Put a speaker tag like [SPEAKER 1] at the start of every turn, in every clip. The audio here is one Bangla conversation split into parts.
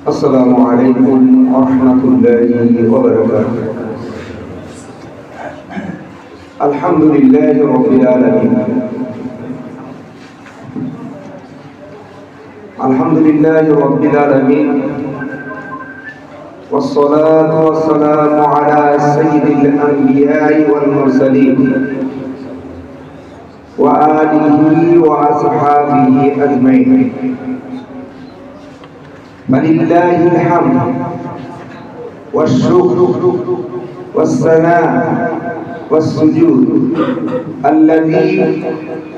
[SPEAKER 1] السلام عليكم ورحمة الله وبركاته. الحمد لله رب العالمين. الحمد لله رب العالمين، والصلاة والسلام على سيد الأنبياء والمرسلين وآله وأصحابه أجمعين. فلله الحمد والشكر والثناء والسجود الذي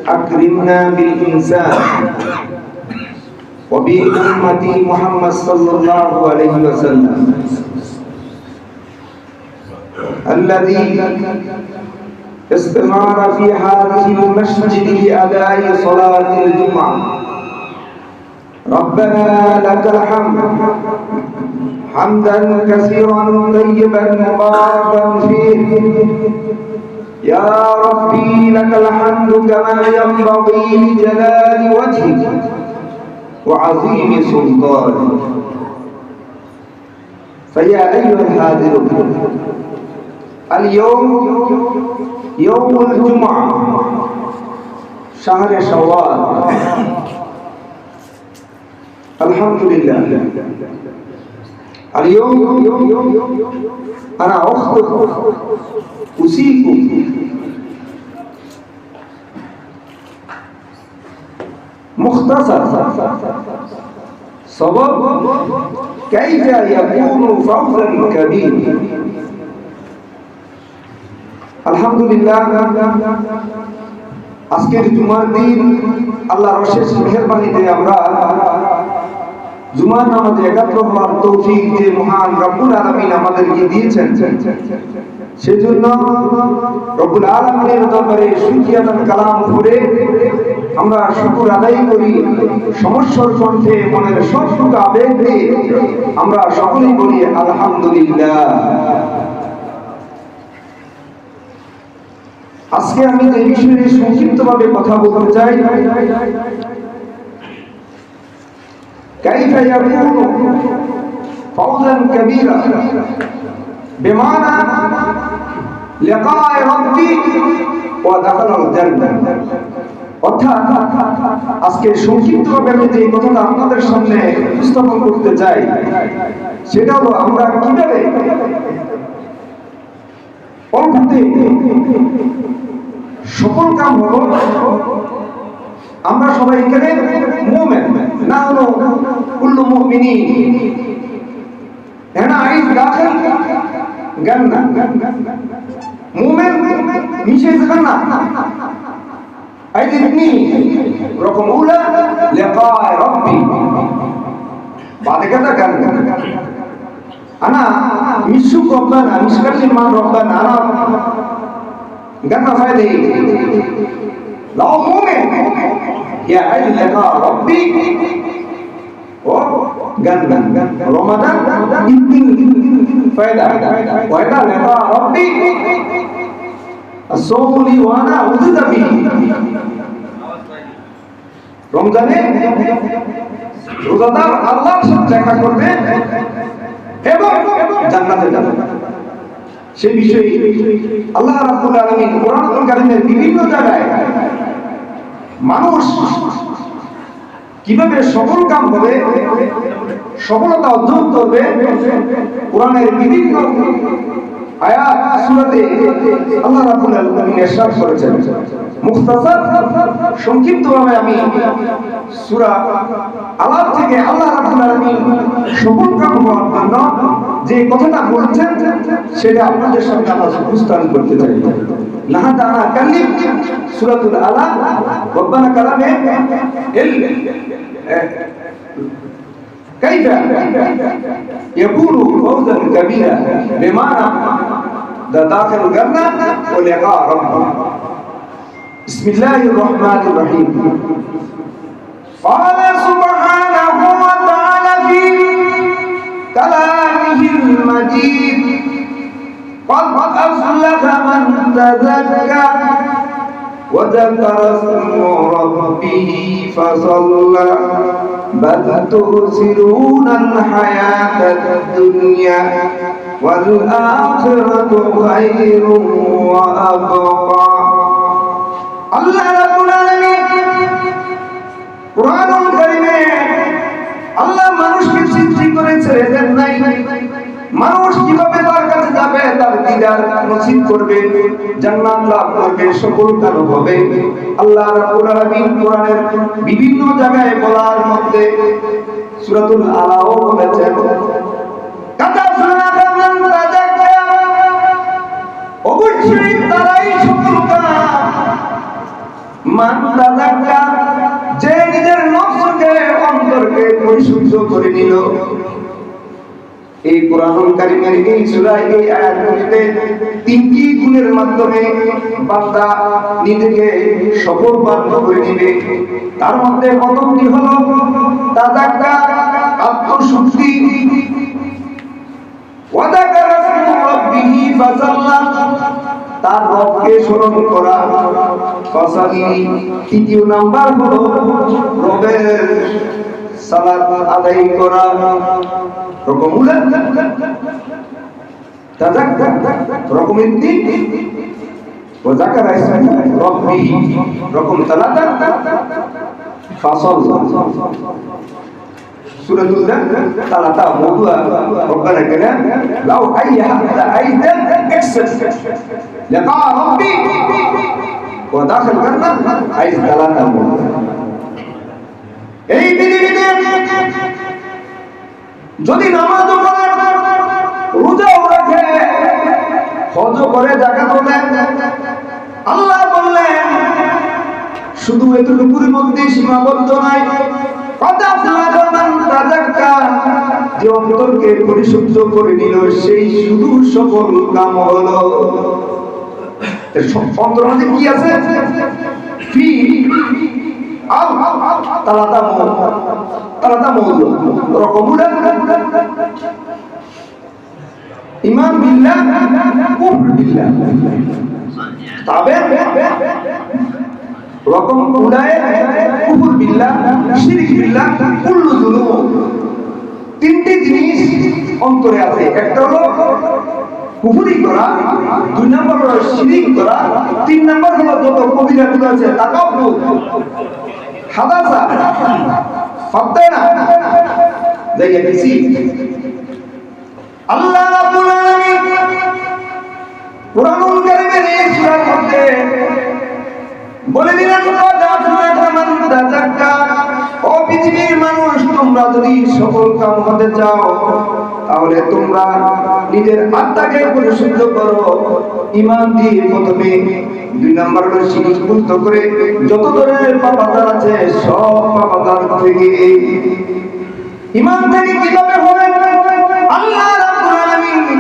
[SPEAKER 1] أكرمنا بالإنسان وبأمة محمد صلى الله عليه وسلم الذي استمر في هذه المسجد لأداء صلاة الجمعة. ربنا لك الحمد حمدا كثيرا طيبا مباركا فيه. يا ربي لك الحمد كما ينبغي لجلال وجهك وعظيم سلطانك. فيا أيها الحاضرون، اليوم يوم الجمعة شهر شوال. الحمد لله. اليوم أنا أخطئ أوصيكم مختصر سبب كيف يكون فوزا كبيرا. الحمد لله. আজকের জুমার দিন আল্লাহর অশেষ মেহেরবানিতে আমরা জুমার নামাজে একাত্র হওয়ার তৌফিক যে মহান রব্বুল আলামিন আমাদেরকে দিয়েছেন, সেজন্য রব্বুল আলামিনের দরবারে শুকরিয়াতান কালাম করে আমরা শুকর আদায় করি। সমস্যার কণ্ঠে মনের সবটুকু আবেগ দিয়ে আমরা সকলেই বলি আলহামদুলিল্লাহ। আজকে আমি এই বিষয়ে সংক্ষিপ্তভাবে কথা বলতে চাই। كيف يكون فوزا كبيرا بمعنى لقاء ربي ودخل الجنة. অর্থাৎ আজকে সংক্ষিপ্তভাবে আমি যে কথাটা আপনাদের সামনে উপস্থাপন করতে চাই, সেটা হলো আমরা কিভাবে অল্পতে সফল কাম হলো। আমরা সবাই এখানে মুমিন, না হলো কুল্লু মুমিনিন هنا عايز داخل جنة. মুমিন নিচে জান্নাত। عايز اثنين، رقم أولى لقاء ربي، بعد كده جنة. أنا مش شوف ربنا، مش كلم عن ربنا، أنا جنة فايدة إيه؟ لو مؤمن يا عايز لقاء ربي وجنة رمضان اثنين فايدة، وهذا لقاء ربي الصوم لي وأنا أوجد به. রমজানে রোজাদার আল্লাহর সাথে দেখা করবে এবং জান্নাতে যাবে। সেই বিষয়ে আল্লাহ রাব্বুল আলামিন কোরআনুল কারীমের বিভিন্ন জায়গায় মানুষ কিভাবে সফল কাম হবে, সফলতা অর্জন করবে, কোরআনের বিভিন্ন আয়াত সূরাতে আল্লাহ রাব্বুল আলামিন ইরশাদ করেছেন। মুখতাসার সংক্ষিপ্তভাবে আমি সূরা আলাপ থেকে আল্লাহ রাব্বুল আলামিন সফল কাম হওয়ার জন্য যে কথাটা বলেছেন সেটা আপনাদের সামনে আমরা উপস্থাপন করতে চাই। লাহাদা আনা কালিম সূরাতুল আলাপ রব্বানা কালামে كيف يكون فوزا كبيرا بمعنى داخل الجنة ولقاء ربه. بسم الله الرحمن الرحيم. قال سبحانه وتعالى في كلامه المجيد قد أفلح من تزكى وذكر اسم ربه فصلى বাল তুসিরুনাল হায়াতাদ দুনিয়া ওয়াল আখিরাতু খায়রুন ওয়া আবকা। আল্লাহ রাব্বুল আলামিন কুরআনুল কারীমে আল্লাহ মানুষকে সৃষ্টি করে ছেড়ে দেন নাই। মানুষ কিভাবে তার কাছে যাবে, তার দিদার নসিব করবে, জান্নাত লাভ করবে, সকল কাজ হবে। আল্লাহ রাব্বুল আলামিন কোরআনের বিভিন্ন জায়গায় বলার মধ্যে সূরাতুল আলাও বলেছেন, অবশ্যই তারাই সকল কাজ মান তাযাক্কা, যে নিজের নফসকে অন্তরকে পরিশুদ্ধ করে নিল। এই কুরআনুল কারীমের এই সূরা এই আয়াতগুলিতে তিনটি গুণের মাধ্যমে বান্দা নিজেকে সফলবান করে নেবে। তার মধ্যে প্রথমটি হলো তাযাক্কা, আত্মশুদ্ধি, ওয়া যাকারা রাব্বিহি ফাসাল্লা, তার রবকে স্মরণ করা, ফাসাল্লি। তৃতীয় নাম্বার হলো রবের সালাত আদায় করা। রকমুলা তাযাক্কা, রকমের তিন, ওয়া যাকারা ইসমা রাব্বিহি, রকম সালাত ফাসাল্লা। সূরাতুল তালাতা মওদুআ রব্বানা কানা লাউ আইয়াহা আইদান আকসার লাকা রাব্বি ওয়া দাখিল করনা আইজ তালাতা মওদুআ। এই পৃথিবীতে যদি নামাজও পড়ে, রোজাও রাখে, হজও করে, যাকাতও দেয়, আল্লাহ বললেন শুধু এতটুকুর মধ্যে সীমাবদ্ধ নাই। যে অন্তরকে পরিশুদ্ধ করে নিল, সেই শুধু সকল কাম হলো। অন্তর মধ্যে কি আছে? ফি আল তালাতা মওদু রকমুলা ঈমান বিল্লাহ, কুফর বিল্লাহ, তবে রকম উলায়ে কুফর বিল্লাহ, শিরক বিল্লাহ, কুল্লু যুনুব। তিনটি জিনিস অন্তরে আছে। একটা হলো কুফরি করা, দুই নম্বর হলো শিরক করা, তিন নম্বর হলো যত কবিরা গুলো আছে তাকাব্বুর, হাদাসা, ফাদনা, দেখে দিছি। আল্লাহ রাব্বুল আলামিন কুরআনুল কারীমের এই সূরার মধ্যে বলে দিলেন, ও পৃথিবীর মানুষ, তোমরা যদি সফল কাম হতে চাও, তাহলে তোমরা নিজের আত্মাকে পরিশুদ্ধ করো ঈমান দিয়ে প্রথমে, দুই নাম্বার হলো শিরক মুক্ত করে যত ধরনের পাপাচার আছে সব পাপাচার থেকে। ঈমান থেকে কিভাবে হবে? আল্লাহ রাব্বুল আলামিন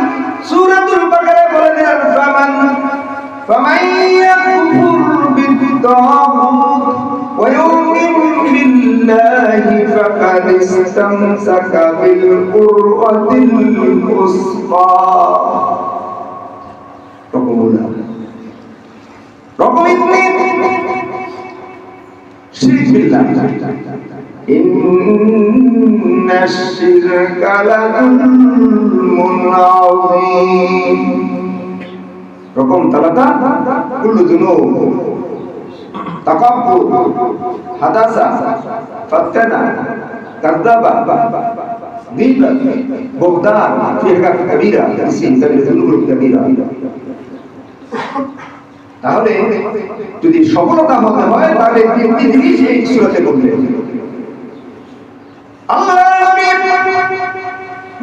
[SPEAKER 1] সূরাতুল বাকারায় বলে দিলেন, ফামান ইয়াকফুর বিত-তাগুত ওয়া ইউমিন বিল্লাহি ফাকাদ ইসতামসাকা বিল উরওয়াতিল উসকা। রকম ইতনি শিরক বিল্লাহ, ইন্নাশ শিরকা লাযুলমুন আযীম। রকম তালাতা কুল্লু যুনুব, তাকাব্বুর, হাদাসা, ফাদনা, কাযাবা, গীবাত, বুহতান, শিরক কবীরা, ইসিম যুনুব কবীরা। তাহলে যদি সফলতা হতে হয়, তাহলে তিনটি জিনিস এই সূরাতে বললেন। আল্লাহর নবী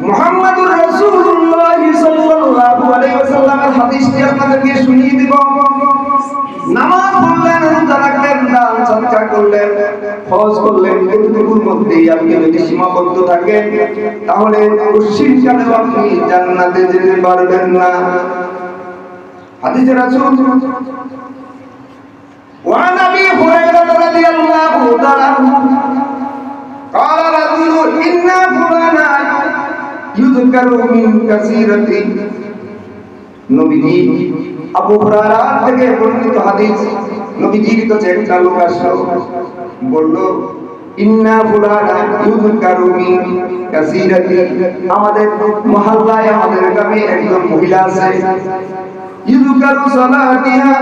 [SPEAKER 1] মুহাম্মদুর রাসূলুল্লাহ সাল্লাল্লাহু আলাইহি ওয়াসাল্লামের হাদিসটি আপনাদেরকে শুনিয়ে দিব। নামাজ পড়লেন, রোজা রাখলেন, দান সদকা করলেন, হজ করলেন, এতটুকুর মধ্যেই আপনি যদি সীমাবদ্ধ থাকেন, তাহলে পশ্চিমকালেও আপনি জান্নাতে যেতে পারবেন না। হাদিসে রাসূল ওয়া নবী হুরায়রা রাদিয়াল্লাহু তাআলা قال رجل إن فلانا يذكر من كثيرة। নবীজি আবু হুরায়রা থেকে বর্ণিত হাদিস, নবীজির কাছে একটা লোক আসলো, বলল, ইন্না ফুলানা ইউযকারু মিন কাসীরাতি, আমাদের মহল্লায় আমাদের গ্রামে একজন মহিলা আছে, ইউযকারু সালাতিহা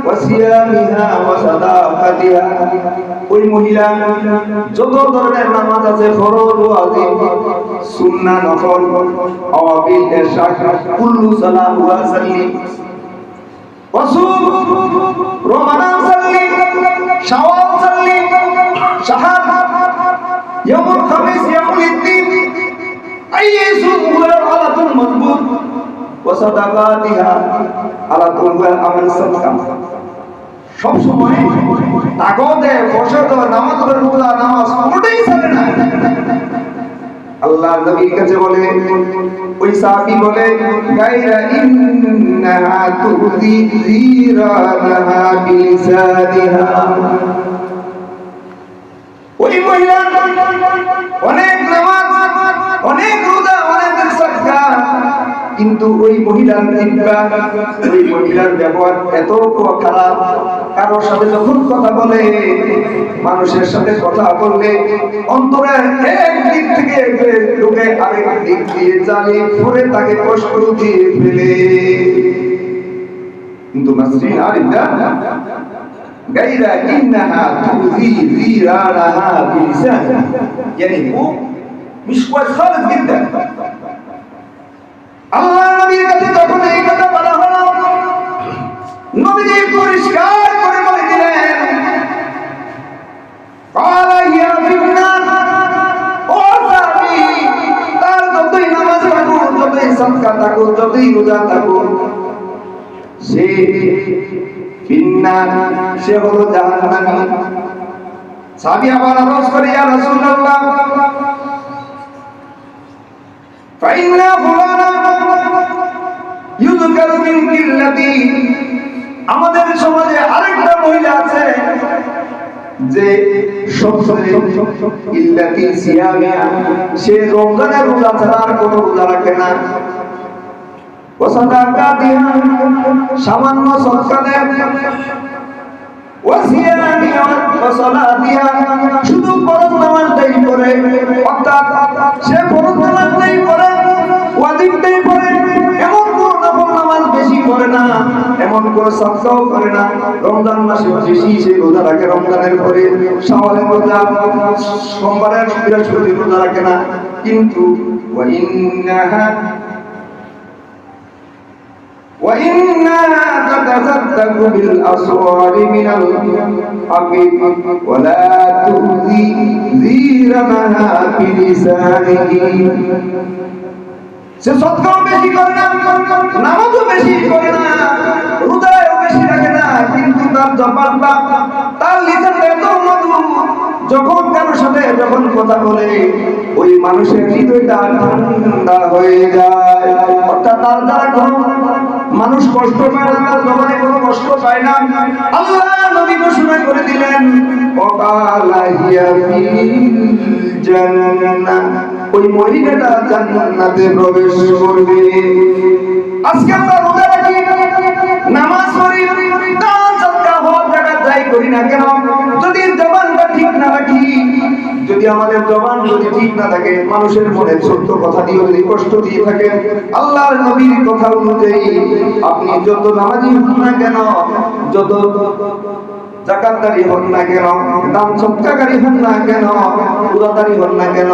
[SPEAKER 1] ওয়া সিয়ামিহা ওয়া সাদাকাতিহা, ওই মহিলা যত ধরনের নামাজ আছে, ফরজ ওয়াজিব সুন্নাহ নফল আওয়াবিল ইরশাদ কুল্লু সালাতু ওয়া সাল্লি ওয়াসুম রমাদান সাল্লি শাওয়াল সাল্লি শাহাদ ইয়াউমুল খামিস ইয়াউমুল ইত্তিন আইসুম আলাতুল মাযবুত ওয়া সাদাকাতিহা আলাতুল আমান সাদকা, সব সময় তাকওয়াতে ফরজ নামাজ রোজা নামাজ কোনটাই ছাড়ে না। আল্লাহর নবীর কাছে বলে, ওই সাহাবী বলে, গায়রা ইন্নাহা তুযি যিরানাহা বিলিসানিহা, ওই মহিলা অনেক নামাজ অনেক রোজা অনেক সাদকা, কিন্তু ওই মহিলার জিহ্বা, ওই মহিলার ব্যবহার এত খারাপ, কারোর সাথে যখন কথা বলে, মানুষের সাথে কথা বললে অন্তরের এক দিক থেকে ঢুকে আরেক দিক দিয়ে জ্বালিয়ে পরে তাকে কষ্ট দিয়ে ফেলে। কিন্তু মাসরিন আরিদা গায়রা ইন্নাহা তুযি যিরানাহা বিলিসান, يعني वो مش كويس خالص جدا। আল্লাহ নবীর কাছে যখন এই কথা বলা হলো, নবীজি পরিষ্কার করে বলে দিলেন, ক্বালা ইয়া ফিন্নার, ও সাহাবী, তার যতই নামাজ থাকুক, যতই সাদকা থাকুক, যতই রোজা থাকুক, সে ফিন্নার, সে হলো জাহান্নামী। সাহাবী আবার আরজ করে, ইয়া রাসূলুল্লাহ ফাইন্না ফুলানা ইউযকারু মিন কিল্লাতি, আমাদের সমাজে আরেকটা মহিলা আছে যে সবসময় ইল্লাতি সিয়ামিয়া, সে রমজানের রোজা ছাড়া আর কোনো রোজা রাখে না, ওয়া সাদাকাতিহা, সামান্য সদকা দেয়, ওয়া সিয়ামিহা ওয়া সালাতিহা, শুধু ফরজ নামাজটাই পড়ে, অর্থাৎ সে ফরজ নামাজটাই পড়ে, ওয়াজিবটাই পড়ে, এমন কোন নফল নামাজ বেশি করে না, এমন কোন সাদকাও করে না। রমজান মাসে বেশি সে রোজা রাখে, রমজানের পরে শাওয়ালের রোজা, সোমবারের বৃহস্পতির রোজা রাখে না, কিন্তু وإنها تتصدق بالأسرار من الحقيق ولا تؤذي ذيرها بلسانه, সে সদকাও বেশি করে না, নামাজও বেশি করে না, রোজাও বেশি রাখে না, কিন্তু তার জবানটা, তার লিসানটা এত মধুর, যখন কারোর সাথে যখন কথা বলে ওই মানুষের হৃদয়টা ঠান্ডা হয়ে যায়, অর্থাৎ তার দ্বারা কোনো মানুষ কষ্ট পায় না, তার জবানে কোনো কষ্ট পায় না। আল্লাহ নবী ঘোষণা করে দিলেন, ওয়াকালা হিয়া ফিল জান্নাহ, ওই মহিলাটা জান্নাতে প্রবেশ করবে। আজকে আমরা রোজা রাখি, নামাজ পড়ি, দান সাদকা হজ যাকাত যাই করি না কেন, যদি জবানটা ঠিক না রাখি, যদি আমাদের জবান যদি ঠিক না থাকে, মানুষের মনে সত্য কথা দিয়ে যদি কষ্ট দিয়ে থাকে, আল্লাহর নবীর কথা অনুযায়ী আপনি যত নামাজি হন না কেন, যত যাকাতদারি হন না কেন, দান সদকাকারী হন না কেন, রোজাদারি হন না কেন,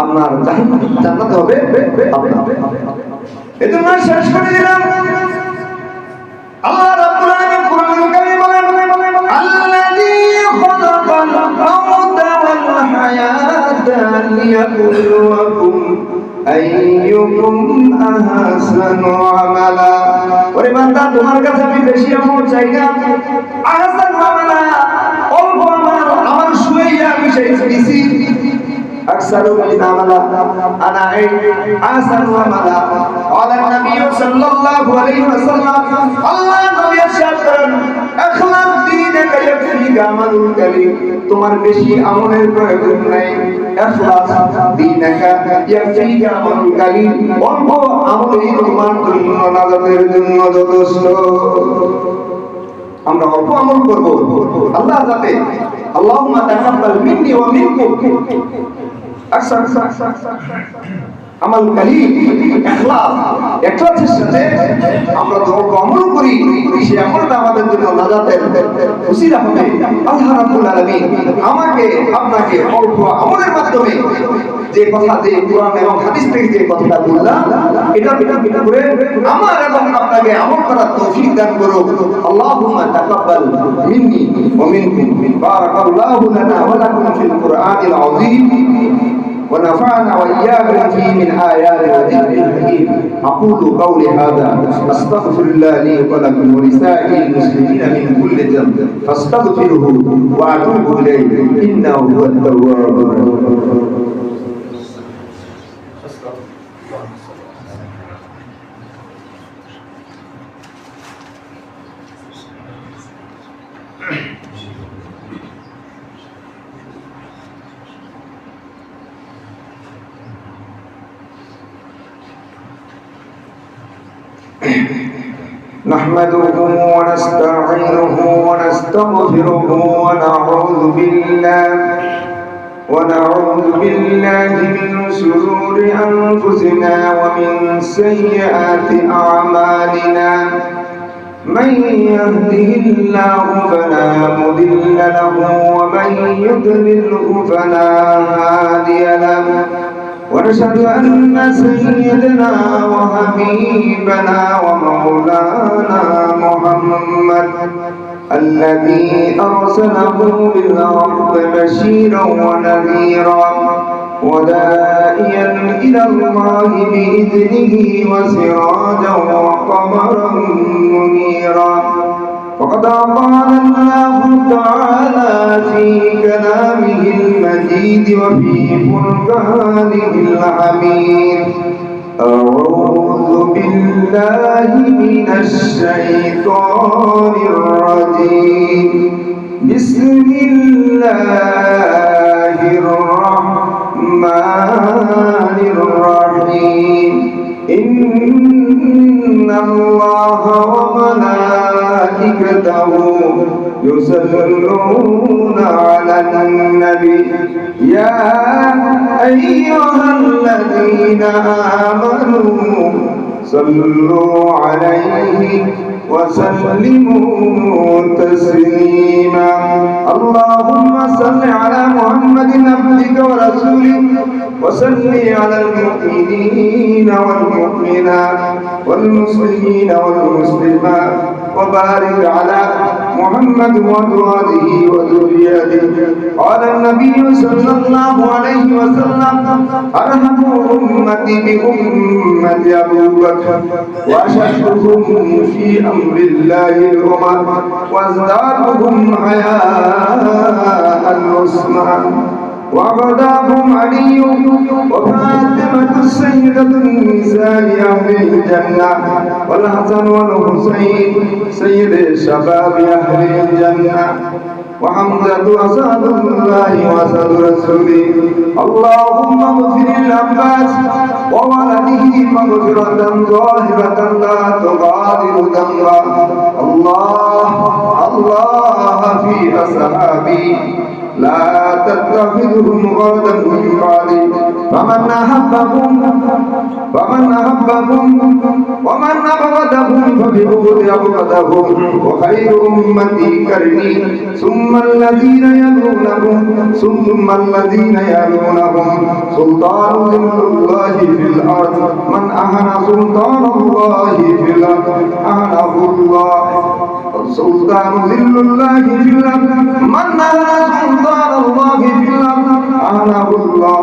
[SPEAKER 1] আপনার জান্নাতে হবে আপনার। এজন্য শেষ করে দিলাম, আল্লাহ রাব্বুল আলামিন কুরআনুল কারীম বলেন, আল্লাযী খালাকাল মাউতা ওয়াল হায়াতা লিয়াবলুয়াকুম আইয়ুকুম আহসানু আমালা। ওরে বান্দা, তোমার কাছে আমি বেশি আমল চাই না, আহসানু আমালা, অল্প আমল, আমার শুয়াইয়া আমি সেই বেশি أكثر من عملا أنا أحسن عملا قال النبي صلى الله عليه وسلم الله نبي ارشاد করেন اخلص دينك يكفيك عمل الكريم, তোমার বেশি আমলের প্রয়োজন নাই, اخلص دينك يكفيك عمل الكريم, অল্প আমলই তোমার জন্য নাজাতের জন্য যথেষ্ট। আমরা অল্প আমল করব, আল্লাহ যাতে আল্লাহুম্মা তাকাব্বাল মিন্নি ওয়া মিনকুম আমাল কালিম ইখলাসের সাথে আমরা যত আমল করি সেই আমলটা আমাদের জন্য নাজাতের ওসিলা হবে। আল্লাহ রাব্বুল আলামিন আমাকে আপনাকে অল্প আমলের মাধ্যমে যে কথা, যে কোরআন এবং হাদিস থেকে যে কথাটা বললাম, এটা করে আমার এবং আপনাকে আমল করার তৌফিক দান করুন। আল্লাহুম্মা তাকাব্বাল মিন্নি ওয়া মিনকুম। বারাকাল্লাহু লানা ওয়া লাকুম ফিল কুরআনিল আযীম ونفعنا وإياكم فيه من آيات وذكر الحكيم. أقول قولي هذا أستغفر الله لي ولكم ولسائر المسلمين من كل ذنب فاستغفروه وأتوب إليه إنه هو التواب الرحيم. نحمده ونستعينه ونستغفره ونعوذ بالله من شرور أنفسنا ومن سيئات أعمالنا. من يهده الله فلا مضل له ومن يضلله فلا هادي له. ونشهد أن سيدنا وحبيبنا ومولانا محمد الذي أرسله بالحق بشيرا ونذيرا وداعيا إلى الله بإذنه وسراجا وقمرا منيرا. وقد قال الله تعالى في كلامه المجيد وفي فرقانه الحميد. أعوذ بالله من الشيطان الرجيم. بسم الله الرحمن الرحيم. إن الله وملائكته يصلون على النبي يا أيها الذين آمنوا صلوا عليه وسلموا تسليما. اللهم صل على محمد عبدك ورسولك وصل على المؤمنين والمؤمنات والمسلمين والمسلمات وبارك على محمد وأزواجه وذريته. قال النبي صلى الله عليه وسلم أرحم أمتي بأمة أبو بكر وأشدهم في أمر الله الأمم وازدادهم حياء عثمان وغداهم علي وفاطمة السيدة النساء أهل الجنة والحسن والحسين سيد شباب أهل الجنة وحمزة أسد الله وأسد رسوله. اللهم اغفر للعباس وولده مغفرة ظاهرة لا تغادر ذنبا. الله في أصحابي لا تتخذهم غرضا من بعدي. فمن أحبهم ومن أبغضهم فببغض أبغضهم. وخير أمتي كرمي ثم الذين يلونهم سلطان الله في الأرض. من أهان سلطان الله في الأرض أهانه الله. سلطان ذل الله في الأرض. من أهان سلطان الله في الأرض أهانه الله.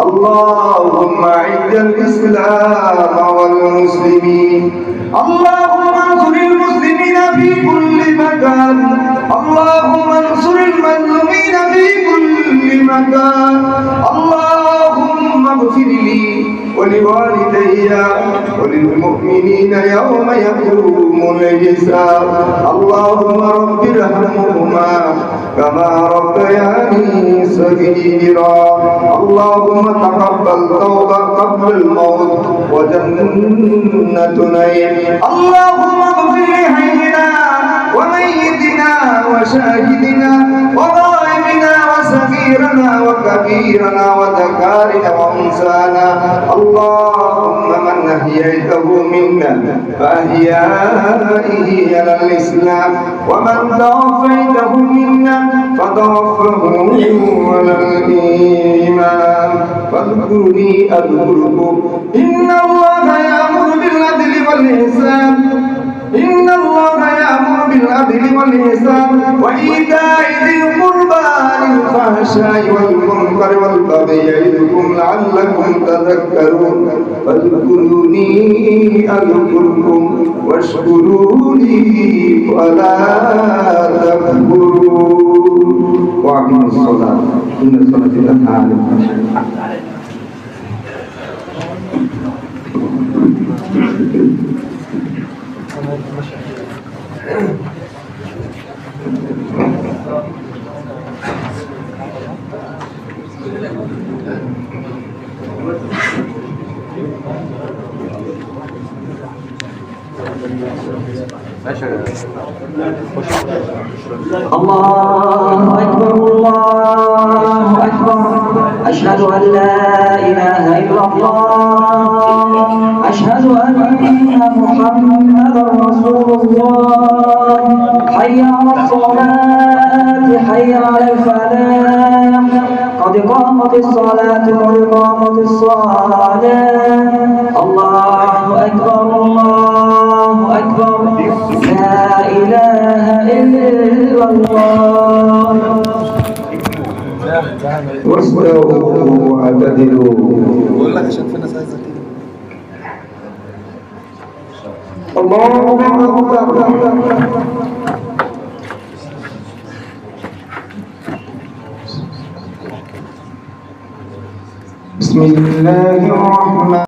[SPEAKER 1] اللهم أعز الإسلام والمسلمين. اللهم انصر المسلمين في كل مكان. اللهم انصر المظلومين في كل مكان. اللهم اغفر لي ولوالدي وللمؤمنين يوم يقوم الحساب. اللهم رب ارحمهما كما ربياني صغيرا. اللهم تقبل توبة قبل الموت وجنة نعيم. اللهم اغفر لحينا وميتنا وشاهدنا وغائبنا وصغيرنا وكبيرنا وذكارنا وأنثانا اللهم من أحييته منا فأحيائه على الإسلام ومن توفيته منا فتوفه على الإيمان فاذكرني أذكركم إن الله يأمر بالعدل والإحسان إن الله يأمر بالعدل والإحسان وإيتاء ذي القربى والفحشاء والمنكر والبغي يعظكم لعلكم تذكرون فاذكروني أذكركم واشكروا لي ولا تكفرون وأقيموا الصلاة إن الصلاة تنهى عن الفحشاء
[SPEAKER 2] الله أكبر الله أكبر أشهد أن لا إله إلا الله أشهد أن محمدا رسول الله حي على الصلاة حي على الفلاح قد قامت الصلاة قد قامت الصلاة الله أكبر الله أكبر لا إله إلا الله
[SPEAKER 1] واستووا واعتدلوا
[SPEAKER 3] بقول لك عشان في ناس عايزه كده
[SPEAKER 1] الله أكبر بسم الله الرحمن